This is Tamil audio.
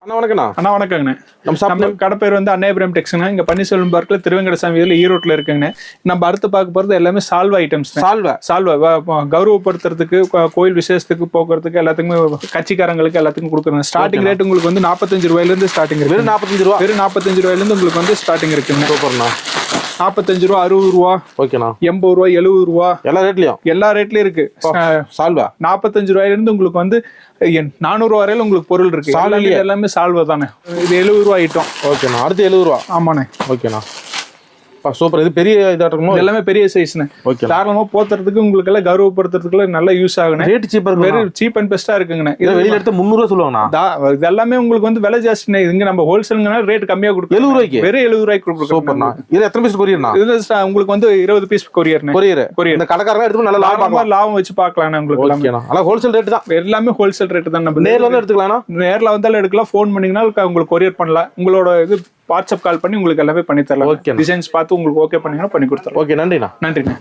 அண்ணா வணக்கங்கண்ணே. நம்ம கடை பேர் வந்து அன்னையபுரம் டெக்ஸ்ண்ணா. இங்க பன்னீர்செல்வம் பார்க்ல திருவேங்கடசாமி இதுல ஈரோட்ல இருக்குங்கண்ணே. நம்ம அடுத்து பார்க்க போறது எல்லாமே சால்வா ஐட்டம்ஸ். சால்வா கௌரவப்படுத்துறதுக்கு, கோயில் விசேஷத்துக்கு, போக்குறதுக்கு, எல்லாத்துக்குமே கட்சிக்காரங்களுக்கு எல்லாத்துக்கும் கொடுக்குறேன். ஸ்டார்டிங் ரேட் உங்களுக்கு வந்து 45 ரூபாயில இருந்து ஸ்டார்டிங் இருக்கு. வெறும் 45 ரூபா. வெறும் 45 ரூபாயில இருந்து உங்களுக்கு வந்து ஸ்டார்டிங் இருக்குங்க. சூப்பர்ண்ணா. 45 ரூபா, 60 ரூபா, ஓகேண்ணா, 80 ரூபா, 70 ரூபா, எல்லா ரேட்லயும் இருக்கு. சால்வா 45 ரூபாயில இருந்து உங்களுக்கு வந்து 400 ரூபா வரையில உங்களுக்கு பொருள் இருக்கு. எல்லாமே சால்வா தானே. இது 70 ரூபா ஐட்டம். ஓகேண்ணா. அடுத்து 70 ரூபா. ஆமாண்ணே. ஓகேண்ணா, சூப்பர். இது பெரிய இதாட்டமோ? எல்லாமே பெரிய சைஸ்ண்ணே. தாராளமா போத்துறதுக்கு, உங்களுக்கு எல்லாம் கௌரவப்படுத்துறதுக்கு நல்லா யூஸ் ஆகுது. ரேட் சீப்பா இருக்கு. வெரி சீப் அண்ட் பெஸ்டா இருக்குங்கண்ணே. இது வெளியில எடுத்து 300 ரூபா சொல்லுவாங்கண்ணா. இது எல்லாமே உங்களுக்கு வந்து விலை ஜாஸ்திண்ணே. இங்க நம்ம ஹோல்சேல்ங்கனா ரேட் கம்மியா கொடுக்குறோம். 70 ரூபாய்க்கு. வெறும் 70 ரூபாய்க்கு கொடுக்குறோம். சூப்பர்ண்ணா. இது எத்தனை பீஸ் கொரியர்ண்ணா? இது உங்களுக்கு வந்து 20 பீஸ் கொரியர்ண்ணே. கொரியர். இந்த கடைக்காரங்க எடுத்து நல்ல லாபம் வச்சு பார்க்கலாம்ண்ணே. உங்களுக்கு ஓகேண்ணா. ஆனா ஹோல்சேல் ரேட் தான். எல்லாமே ஹோல்சேல் ரேட் தான். நம்ம நேர்ல வந்து எடுத்துக்கலாம்ண்ணா. நேர்ல வந்தாலும் எடுக்கலாம். ஃபோன் பண்ணீங்கன்னா உங்களுக்கு கொரியர் பண்ணலாம். உங்களோட இது வாட்ஸ்அப் கால் பண்ணி உங்களுக்கு எல்லாமே பண்ணி தரலாம். டிசைன்ஸ் பார்த்து உங்களுக்கு ஓகே பண்ணீங்கன்னா பண்ணி கொடுத்துறோம். ஓகே, நன்றிண்ணா. நன்றிண்ணா.